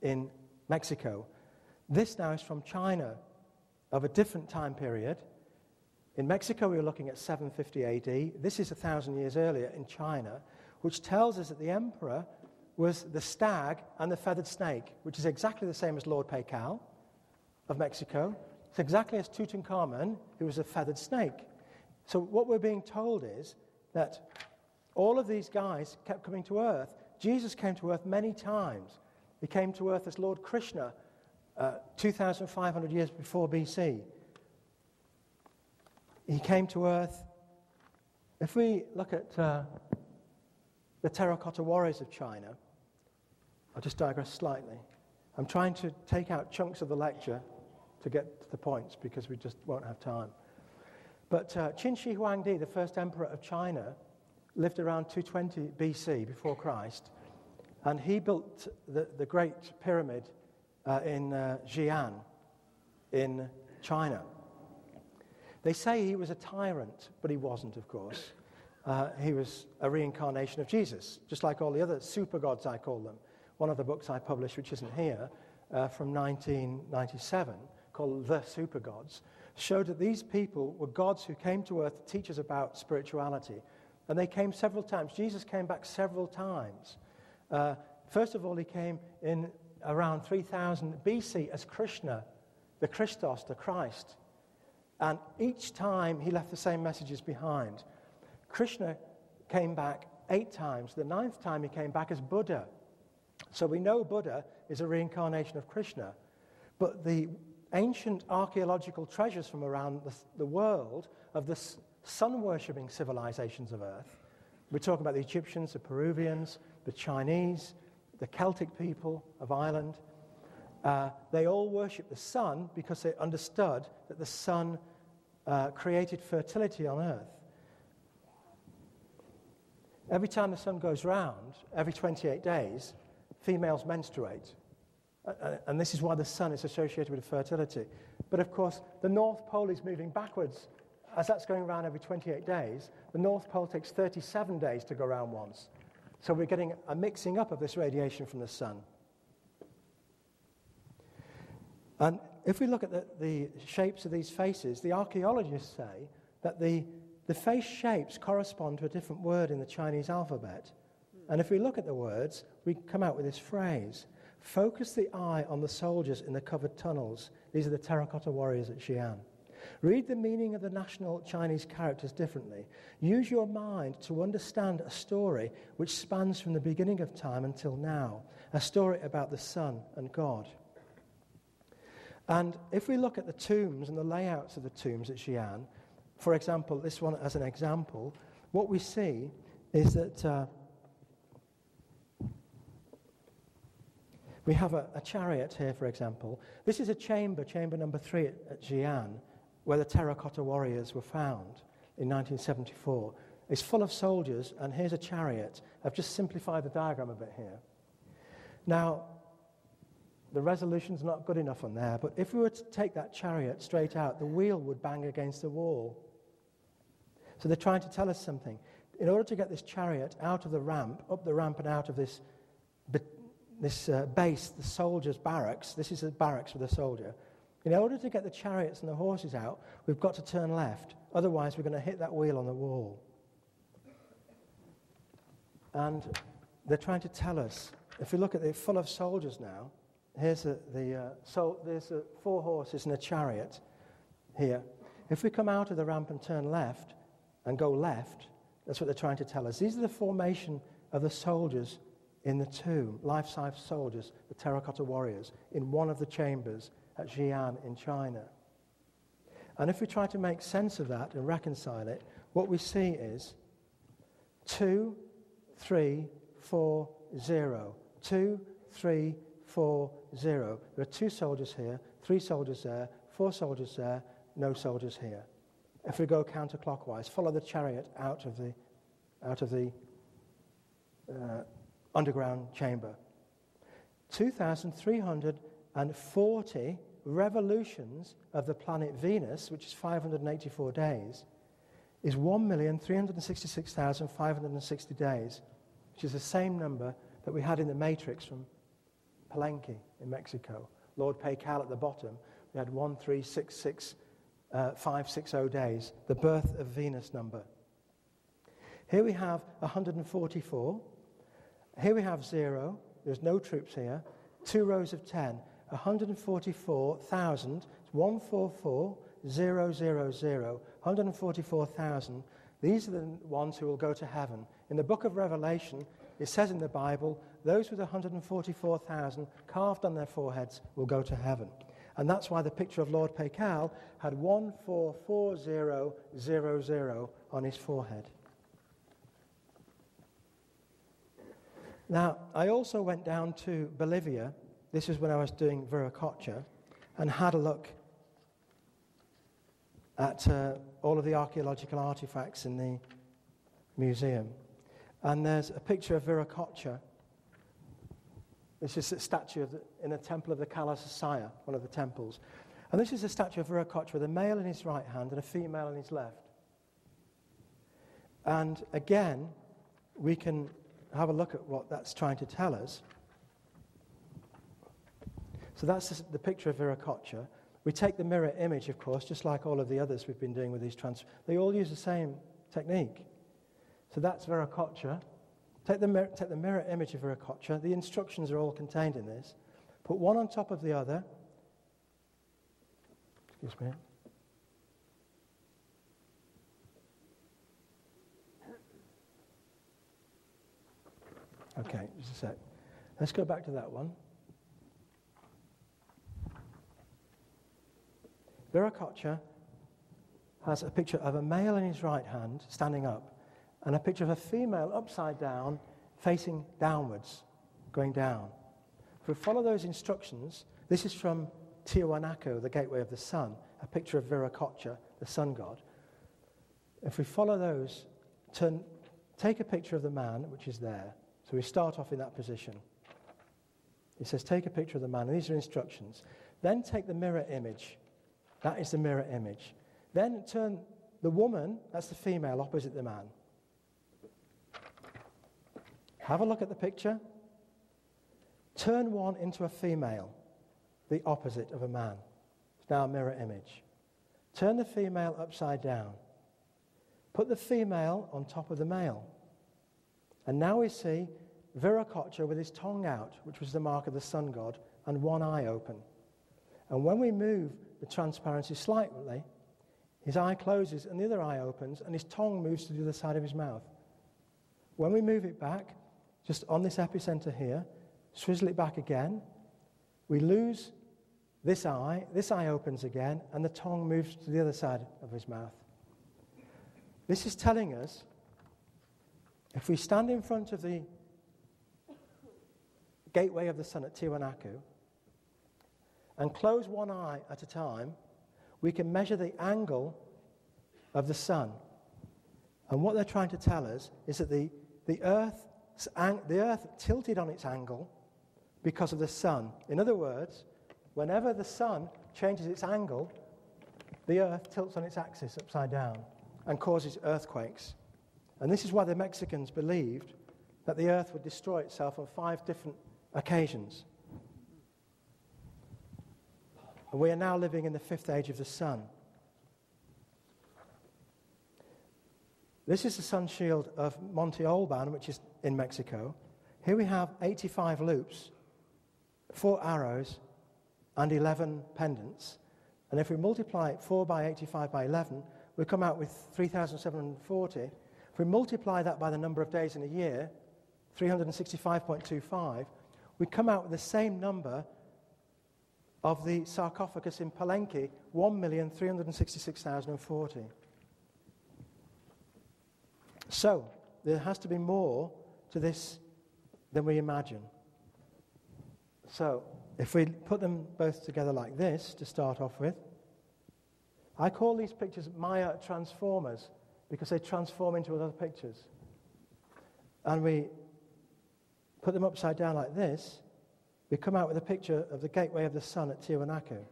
in Mexico. This now is from China of a different time period. In Mexico, we were looking at 750 AD. This is 1,000 years earlier in China, which tells us that the emperor was the stag and the feathered snake, which is exactly the same as Lord Pacal of Mexico. It's exactly as Tutankhamun, who was a feathered snake. So what we're being told is that all of these guys kept coming to Earth. Jesus came to Earth many times. He came to Earth as Lord Krishna 2,500 years before BC. He came to Earth. If we look at the terracotta warriors of China, I'll just digress slightly. I'm trying to take out chunks of the lecture to get to the points because we just won't have time. But Qin Shi Huangdi, the first emperor of China, lived around 220 BC, before Christ, and he built the Great Pyramid in Xi'an in China. They say he was a tyrant, but he wasn't, of course. He was a reincarnation of Jesus, just like all the other super gods, I call them. One of the books I published, which isn't here, from 1997, called The Super Gods, showed that these people were gods who came to Earth to teach us about spirituality. And they came several times. Jesus came back several times. First of all, he came in around 3000 BC as Krishna, the Christos, the Christ. And each time he left the same messages behind. Krishna came back 8 times. The 9th time he came back as Buddha. So we know Buddha is a reincarnation of Krishna. But the ancient archaeological treasures from around the world of the sun-worshipping civilizations of Earth, we're talking about the Egyptians, the Peruvians, the Chinese, the Celtic people of Ireland. They all worship the sun because they understood that the sun created fertility on Earth. Every time the sun goes round, every 28 days, females menstruate. And this is why the sun is associated with fertility. But of course, the North Pole is moving backwards. As that's going around every 28 days, the North Pole takes 37 days to go around once. So we're getting a mixing up of this radiation from the sun. And if we look at the shapes of these faces, the archaeologists say that the face shapes correspond to a different word in the Chinese alphabet. And if we look at the words, we come out with this phrase: focus the eye on the soldiers in the covered tunnels. These are the terracotta warriors at Xi'an. Read the meaning of the national Chinese characters differently. Use your mind to understand a story which spans from the beginning of time until now, a story about the sun and God. And if we look at the tombs and the layouts of the tombs at Xi'an, for example, this one as an example, what we see is that we have a chariot here, for example. This is a chamber number 3 at Xi'an, where the terracotta warriors were found in 1974. It's full of soldiers, and here's a chariot. I've just simplified the diagram a bit here. Now, the resolution's not good enough on there, but if we were to take that chariot straight out, the wheel would bang against the wall. So they're trying to tell us something. In order to get this chariot out of the ramp, up the ramp and out of this base, the soldiers' barracks, this is a barracks for the soldier. In order to get the chariots and the horses out, we've got to turn left. Otherwise, we're going to hit that wheel on the wall. And they're trying to tell us, if we look at it full of soldiers now, here's there's 4 horses and a chariot here. If we come out of the ramp and turn left and go left, that's what they're trying to tell us. These are the formation of the soldiers in the tomb, life-size soldiers, the terracotta warriors, in one of the chambers at Xi'an in China. And if we try to make sense of that and reconcile it, what we see is 2, 3, 4, 0. 2, 3, 4, 0. There are 2 soldiers here, 3 soldiers there, 4 soldiers there, no soldiers here. If we go counterclockwise, follow the chariot out of the underground chamber. 2,340 revolutions of the planet Venus, which is 584 days, is 1,366,560 days, which is the same number that we had in the matrix from Palenque in Mexico. Lord Pacal at the bottom. We had 1366560 days, the birth of Venus number. Here we have 144. Here we have 0. There's no troops here. 2 rows of 10. 144,000. 144,000. 144,000. These are the ones who will go to heaven. In the book of Revelation, it says in the Bible, those with 144,000 carved on their foreheads will go to heaven. And that's why the picture of Lord Pacal had 144000 on his forehead. Now, I also went down to Bolivia. This is when I was doing Viracocha, and had a look at all of the archaeological artifacts in the museum. And there's a picture of Viracocha. This is a statue in a temple of the Kalasasaya, one of the temples. And this is a statue of Viracocha with a male in his right hand and a female in his left. And again, we can have a look at what that's trying to tell us. So that's the picture of Viracocha. We take the mirror image, of course, just like all of the others we've been doing with these they all use the same technique. So that's Viracocha. Take the mirror image of Viracocha. The instructions are all contained in this. Put one on top of the other. Excuse me. Okay, just a sec. Let's go back to that one. Viracocha has a picture of a male in his right hand, standing up, and a picture of a female upside down, facing downwards, going down. If we follow those instructions, this is from Tiwanaku, the gateway of the sun, a picture of Viracocha, the sun god. If we follow those, take a picture of the man, which is there. So we start off in that position. It says, take a picture of the man. And these are instructions. Then take the mirror image. That is the mirror image. Then turn the woman, that's the female, opposite the man. Have a look at the picture. Turn one into a female, the opposite of a man. It's now a mirror image. Turn the female upside down. Put the female on top of the male. And now we see Viracocha with his tongue out, which was the mark of the sun god, and one eye open. And when we move the transparency slightly, his eye closes and the other eye opens, and his tongue moves to the other side of his mouth. When we move it back, just on this epicenter here, swizzle it back again, we lose this eye opens again, and the tongue moves to the other side of his mouth. This is telling us, if we stand in front of the gateway of the sun at Tiwanaku and close one eye at a time, we can measure the angle of the sun. And what they're trying to tell us is that the Earth tilted on its angle because of the sun. In other words, whenever the sun changes its angle, the Earth tilts on its axis upside down and causes earthquakes. And this is why the Mexicans believed that the Earth would destroy itself on 5 different occasions. And we are now living in the 5th age of the sun. This is the sun shield of Monte Olban, which is in Mexico. Here we have 85 loops, 4 arrows, and 11 pendants. And if we multiply 4 by 85 by 11, we come out with 3,740. If we multiply that by the number of days in a year, 365.25, we come out with the same number of the sarcophagus in Palenque, 1,366,040. So, there has to be more to this than we imagine. So, if we put them both together like this, to start off with, I call these pictures Maya transformers, because they transform into other pictures. And we put them upside down like this, we come out with a picture of the gateway of the sun at Tiwanaku.